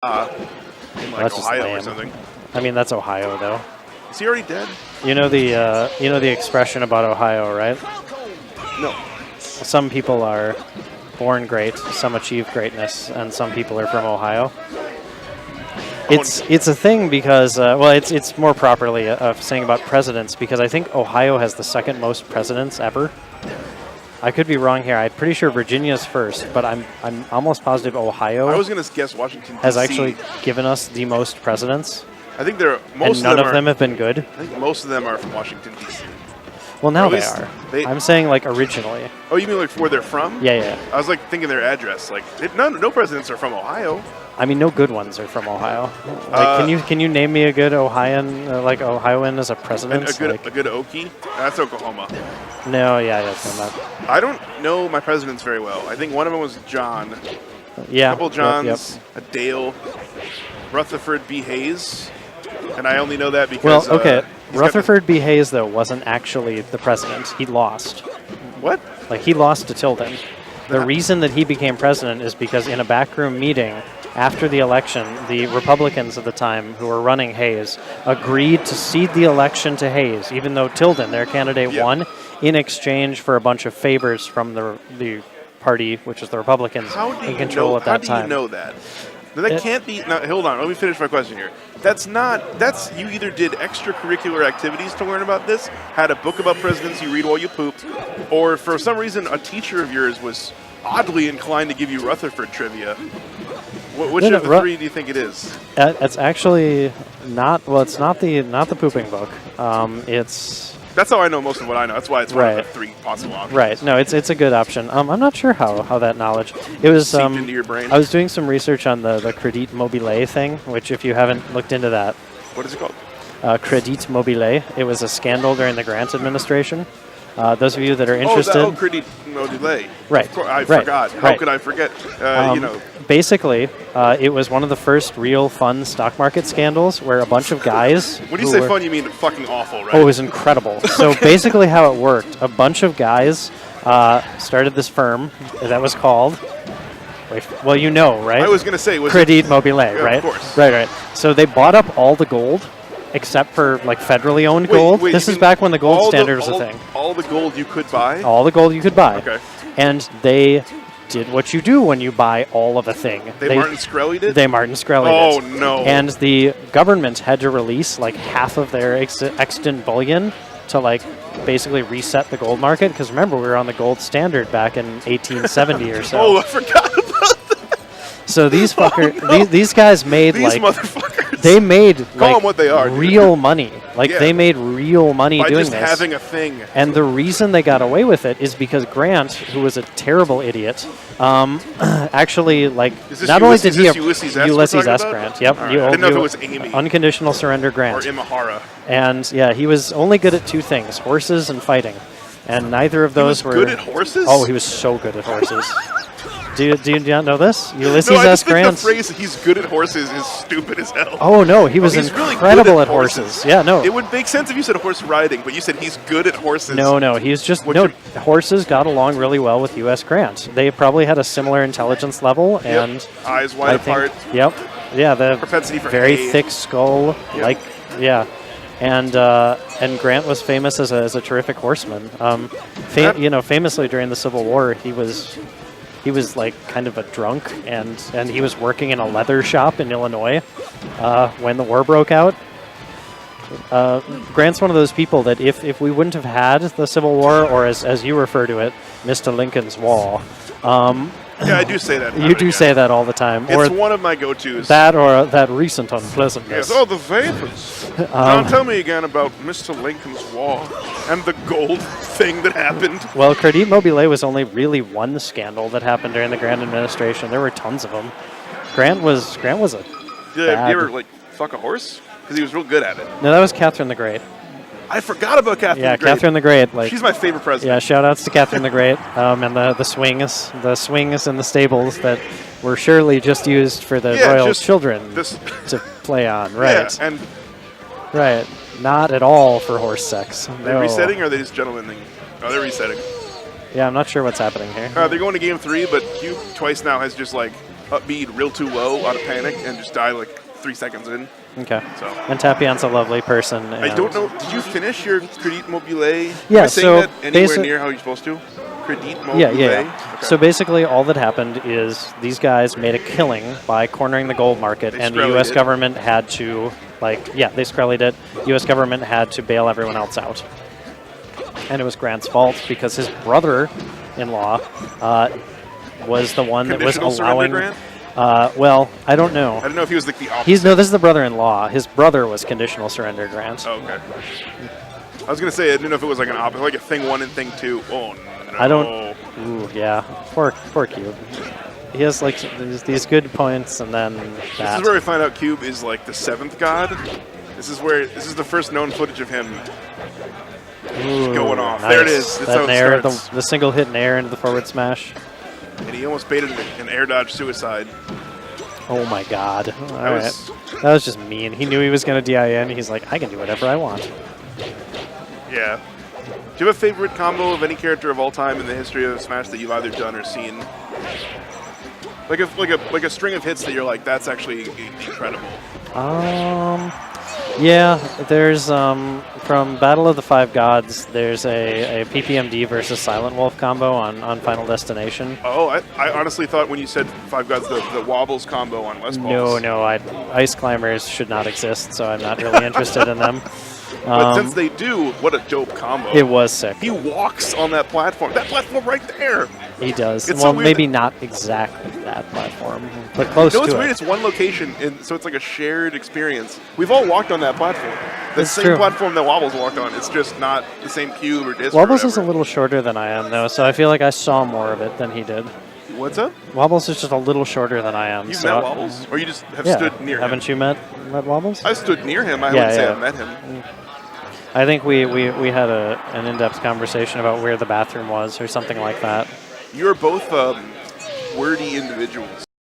in That's just Ohio or lame. something. I mean, that's Ohio, though. Is he already dead? You know the expression about Ohio, right? No. Some people are born great, some achieve greatness, and some people are from Ohio. It's a thing because it's more properly a saying about presidents because I think Ohio has the second most presidents ever. I could be wrong here. I'm pretty sure Virginia's first, but I'm almost positive Ohio. I was going to guess Washington D.C. has actually given us the most presidents. I think None of them have been good. I think most of them are from Washington D.C. Well, now they are. I'm saying like originally. Oh, you mean like where they're from? Yeah. I was like thinking their address. Like no presidents are from Ohio. I mean, no good ones are from Ohio. Like, can you name me a good Ohioan as a president? A good Okie? That's Oklahoma. No, yeah, not. I don't know my presidents very well. I think one of them was John. Yeah. A couple Johns, Yep. a Dale, Rutherford B. Hayes, and I only know that because. Well, okay. Rutherford B. Hayes, though, wasn't actually the president. He lost. What? Like, he lost to Tilden. The reason that he became president is because in a backroom meeting after the election, the Republicans at the time who were running Hayes agreed to cede the election to Hayes, even though Tilden, their candidate, won, in exchange for a bunch of favors from the party, which was the Republicans, in control at that time. How do you know that? That can't be. Now, hold on. Let me finish my question here. You either did extracurricular activities to learn about this, had a book about presidents you read while you pooped, or for some reason a teacher of yours was oddly inclined to give you Rutherford trivia. Which of the three do you think it is? It's actually not. Well, it's not the pooping book. That's how I know most of what I know. That's why it's one of the three possible options. Right. No, it's a good option. I'm not sure how that knowledge. It was seeped into your brain. I was doing some research on the Crédit Mobile thing, which if you haven't looked into that. What is it called? Crédit Mobile. It was a scandal during the Grant administration. Those of you that are interested. Crédit Mobile. Right. I forgot. How could I forget? Basically, it was one of the first real fun stock market scandals where a bunch of guys. When you say fun, you mean fucking awful, right? Oh, it was incredible. So basically, how it worked: a bunch of guys started this firm that was called. Well, you know, right? I was going to say Crédit Mobile, right? Of course. Right. So they bought up all the gold. Except for like federally owned gold. This is back when the gold standard was a thing. All the gold you could buy? All the gold you could buy. Okay. And they did what you do when you buy all of a thing. They Martin Shkreli did? They Martin Shkreli did. Oh, no. And the government had to release like half of their extant bullion to like basically reset the gold market. Because remember, we were on the gold standard back in 1870 or so. Oh, I forgot about that. So these these guys made these motherfuckers. They made Call them what they are, real money. Like they made real money doing this. By just having a thing. And the reason they got away with it is because Grant, who was a terrible idiot, actually not only did he Ulysses S. Grant. Yep. Right. I didn't know if it was Amy. Unconditional surrender Grant. Or Imahara. And yeah, he was only good at two things: horses and fighting. And neither of those were good at horses. Oh, he was so good at horses. Do you not know this? Ulysses S. Grant. The phrase "he's good at horses" is stupid as hell. Oh no, he was incredible really at horses. Yeah, no. It would make sense if you said horse riding, but you said he's good at horses. No, he's just horses got along really well with U.S. Grant. They probably had a similar intelligence level and eyes wide apart. Yep. Yeah, the propensity for very thick skull. Yep. And Grant was famous as a terrific horseman. Famously during the Civil War, he was like kind of a drunk, and he was working in a leather shop in Illinois when the war broke out. Grant's one of those people that if we wouldn't have had the Civil War, or as you refer to it, Mr. Lincoln's Wall. Yeah, I do say that. You do say that all the time. It's one of my go-tos. That or that recent unpleasantness. Yes. Oh, the vapors. Now tell me again about Mr. Lincoln's Wall and the gold thing that happened. Well, Crédit Mobile was only really one scandal that happened during the Grant administration. There were tons of them. Grant was a Did you ever fuck a horse? Because he was real good at it. No, that was Catherine the Great. I forgot about Catherine the Great. Yeah, Catherine the Great. She's my favorite president. Yeah, shout-outs to Catherine the Great and the swings in the stables that were surely just used for the royal children to play on. Right. Yeah, and right. Not at all for horse sex. Are they resetting, or are they just gentlemen? Oh, they're resetting. Yeah, I'm not sure what's happening here. They're going to game 3, but Hugh twice now has just up B real too low out of panic and just die like 3 seconds in. Okay. So And Tapion's a lovely person. I don't know. Did you finish your Credit Mobile? Yeah, Am I saying that anywhere basi- near how you're supposed to? Credit Mobile? Yeah. Okay. So basically, all that happened is these guys made a killing by cornering the gold market, They and the Skrellied U.S. it. government had to, they Skrellied it. U.S. government had to bail everyone else out. And it was Grant's fault because his brother-in-law was the one that was Conditional surrender allowing. grant? Well, I don't know. I don't know if he was like the opposite. This is the brother-in-law. His brother was conditional surrender grant. Oh, okay. I was gonna say I didn't know if it was like an opposite, like a thing 1 and thing 2. Oh no. I don't. Ooh, yeah. Poor Cube. He has like these good points, and then This that. is where we find out Cube is like the 7th god. This is the first known footage of him Ooh, going off. Nice. There it is. That's That how it nair, starts. the single hit nair into the forward smash. And he almost baited an air dodge suicide. Oh my god. All right. was- That was just mean. He knew he was going to DIN. He's like, I can do whatever I want. Yeah. Do you have a favorite combo of any character of all time in the history of Smash that you've either done or seen? Like a string of hits that you're like, that's actually incredible. Yeah, there's from Battle of the Five Gods, there's a PPMD versus Silent Wolf combo on Final Destination. Oh, I honestly thought when you said Five Gods, the Wobbles combo on West Balls. No, Ice Climbers should not exist, so I'm not really interested in them. But since they do, what a dope combo. It was sick. He walks on that platform. That platform right there. He does. It's Well, so weird maybe not exactly that platform, but close No, it's to weird. it. It's one location, and so it's like a shared experience. We've all walked on that platform. The It's same true. platform that Wobbles walked on. It's just not the same cube or disc. Wobbles or is a whatever. little shorter than I am, though, so I feel like I saw more of it than he did. What's up? Wobbles is just a little shorter than I am. You've so met Wobbles, or you just have yeah. stood near him? Haven't you met Wobbles? I stood near him. I Yeah, wouldn't say yeah. I met him. I think we had an in-depth conversation about where the bathroom was or something like that. You're both wordy individuals.